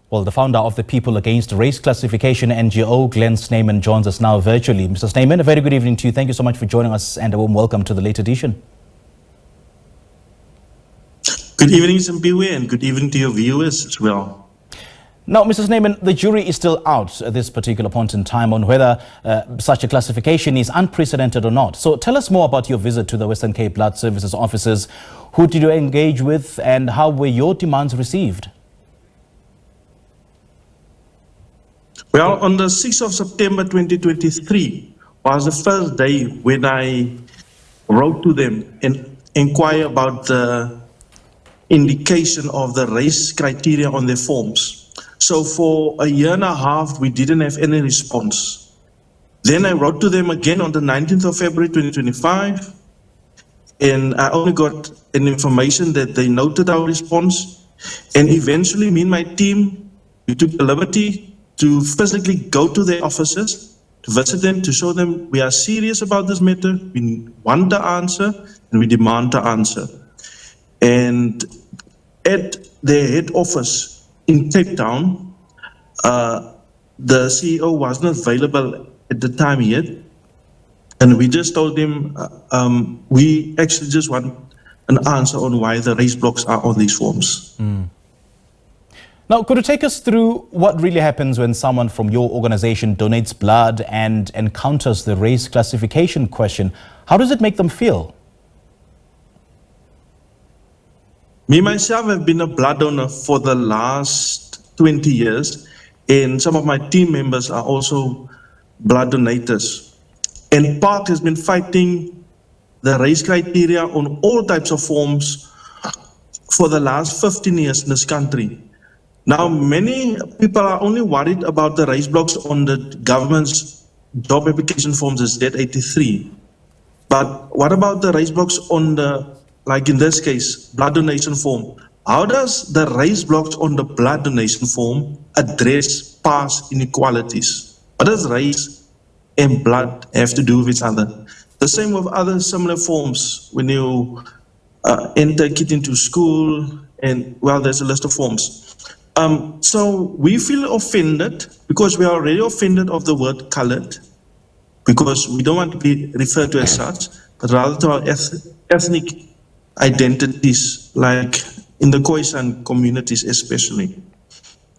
Well, the founder of the People Against Race Classification NGO, Glen Snyman, joins us now virtually. Mr. Snyman, a very good evening to you. Thank you so much for joining us and a warm welcome to the late edition. Good evening, Simpiwe, and good evening to your viewers as well. Now, Mr. Snyman, the jury is still out at this particular point in time on whether such a classification is unprecedented or not. So tell us more about your visit to the Western Cape Blood Services officers. Who did you engage with and how were your demands received? Well, on the 6th of September 2023 was the first day when I wrote to them and inquired about the indication of the race criteria on their forms. So for a year and a half, we didn't have any response. Then I wrote to them again on the 19th of February 2025, and I only got an information that they noted our response. And eventually, me and my team, we took the liberty to physically go to their offices, to visit them, to show them we are serious about this matter, we want the answer, and we demand the answer. And at their head office in Cape Town, the CEO wasn't available at the time yet, and we just told him we actually just want an answer on why the race blocks are on these forms. Now, could you take us through what really happens when someone from your organization donates blood and encounters the race classification question? How does it make them feel? Me, myself, have been a blood donor for the last 20 years, and some of my team members are also blood donators. And PARC has been fighting the race criteria on all types of forms for the last 15 years in this country. Now, many people are only worried about the race blocks on the government's job application forms as Z83. But what about the race blocks on the, like in this case, blood donation form? How does the race blocks on the blood donation form address past inequalities? What does race and blood have to do with each other? The same with other similar forms when you enter a kid into school, and well, there's a list of forms. So we feel offended because we are already offended of the word colored, because we don't want to be referred to as such, but rather to our ethnic identities, like in the Khoisan communities especially.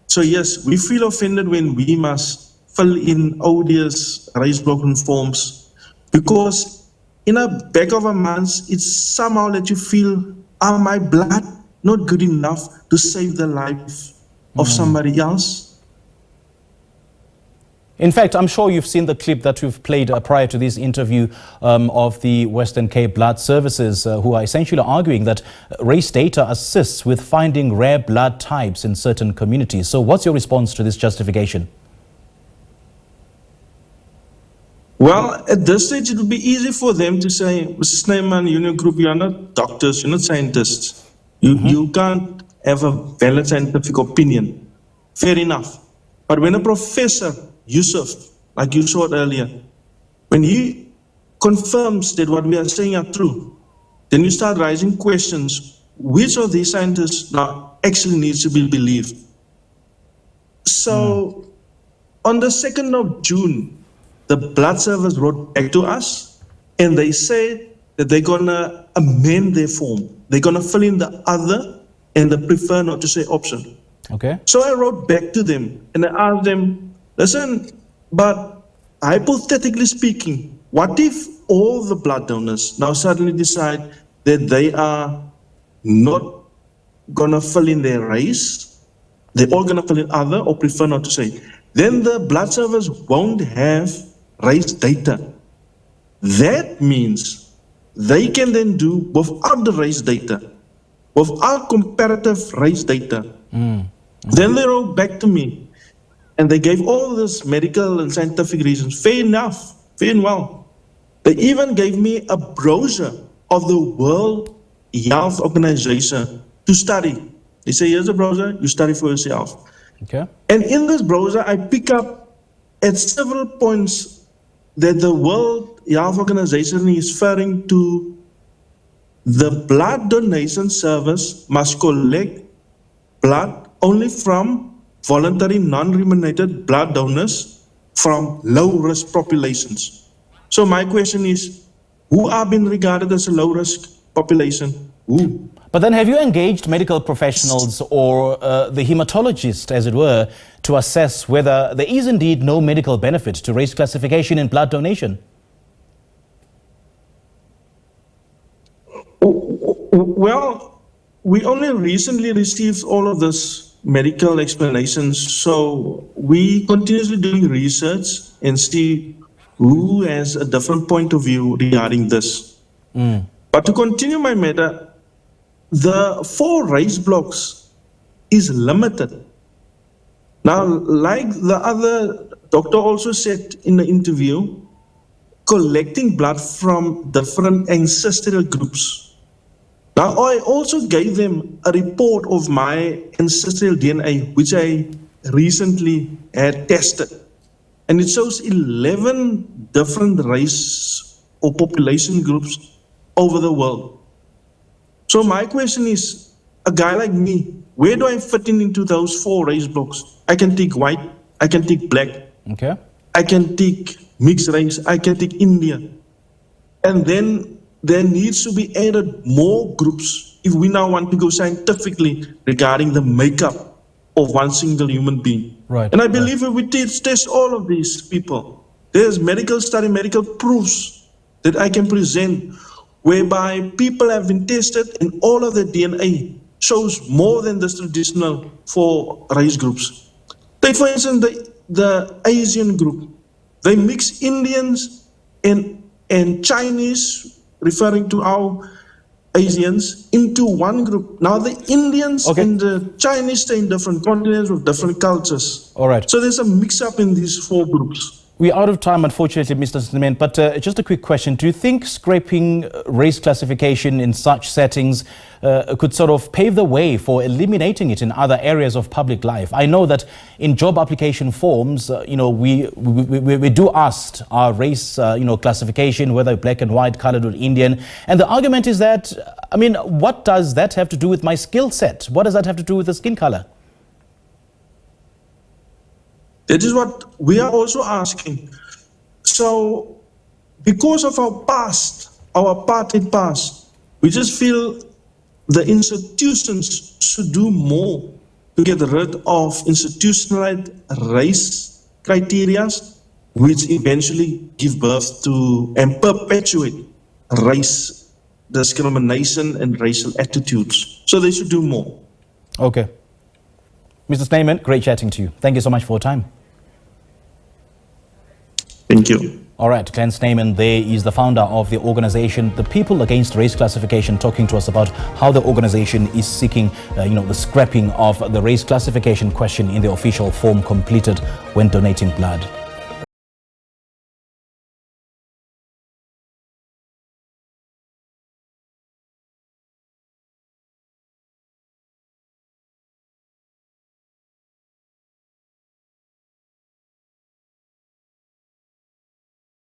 So yes, we feel offended when we must fill in odious race blocking forms, because in the back of our minds, it's somehow that you feel, are my blood not good enough to save the life of somebody else? In fact, I'm sure you've seen the clip that we've played prior to this interview of the Western Cape Blood Services, who are essentially arguing that race data assists with finding rare blood types in certain communities. So what's your response to this justification? Well, at this stage, it would be easy for them to say, Mr. Snyman, Union Group, you are not doctors, you're not scientists. You can't have a valid scientific opinion. Fair enough. But when a professor, Yusuf, like you saw it earlier, when he confirms that what we are saying are true, then you start raising questions. Which of these scientists now actually needs to be believed? So on the 2nd of June, the blood service wrote back to us, and they said that they're going to amend their form. They're going to fill in the other and the prefer not to say option. Okay. So I wrote back to them and I asked them, listen, but hypothetically speaking, what if all the blood donors now suddenly decide that they are not going to fill in their race, they're all going to fill in other or prefer not to say? Then the blood service won't have race data. That means they can then do without the race data, without comparative race data. Then they wrote back to me and they gave all this medical and scientific reasons. Fair enough, fair and well. They even gave me a brochure of the World Health Organization to study. They say, here's a brochure, you study for yourself. Okay. And in this brochure, I pick up at several points that the World Health Organization is referring to the blood donation service must collect blood only from voluntary non-remunerated blood donors from low-risk populations. So my question is, who are being regarded as a low-risk population? Who? But then have you engaged medical professionals or the hematologist, as it were, to assess whether there is indeed no medical benefit to race classification in blood donation? Well, we only recently received all of this medical explanations, so we continuously doing research and see who has a different point of view regarding this. But to continue my matter, the 4 race blocks is limited. Now, like the other doctor also said in the interview, collecting blood from different ancestral groups. Now, I also gave them a report of my ancestral DNA, which I recently had tested. And it shows 11 different race or population groups over the world. So my question is, a guy like me, where do I fit in into those 4 race blocks? I can take white, I can take black, Okay. I can take mixed race, I can take Indian. And then there needs to be added more groups if we now want to go scientifically regarding the makeup of one single human being. Right. And I believe if we test all of these people, there's medical study, medical proofs that I can present whereby people have been tested and all of their DNA shows more than the traditional 4 race groups. Take for instance the Asian group. They mix Indians and Chinese, referring to our Asians, into one group. Now the Indians and the Chinese stay in different continents with different cultures. All right. So there's a mix-up in these 4 groups. We're out of time, unfortunately, Mr. Snyman, but just a quick question. Do you think scraping race classification in such settings could sort of pave the way for eliminating it in other areas of public life? I know that in job application forms, we do ask our race, classification, whether black and white, colored or Indian. And the argument is that, I mean, what does that have to do with my skill set? What does that have to do with the skin color? That is what we are also asking. So, because of our past, our apartheid past, we just feel the institutions should do more to get rid of institutionalized race criteria, which eventually give birth to and perpetuate race discrimination and racial attitudes. So they should do more. Okay. Mr. Snyman, great chatting to you. Thank you so much for your time. Thank you. All right, Glen Snyman there is the founder of the organization, the People Against Race Classification, talking to us about how the organization is seeking, the scrapping of the race classification question in the official form completed when donating blood.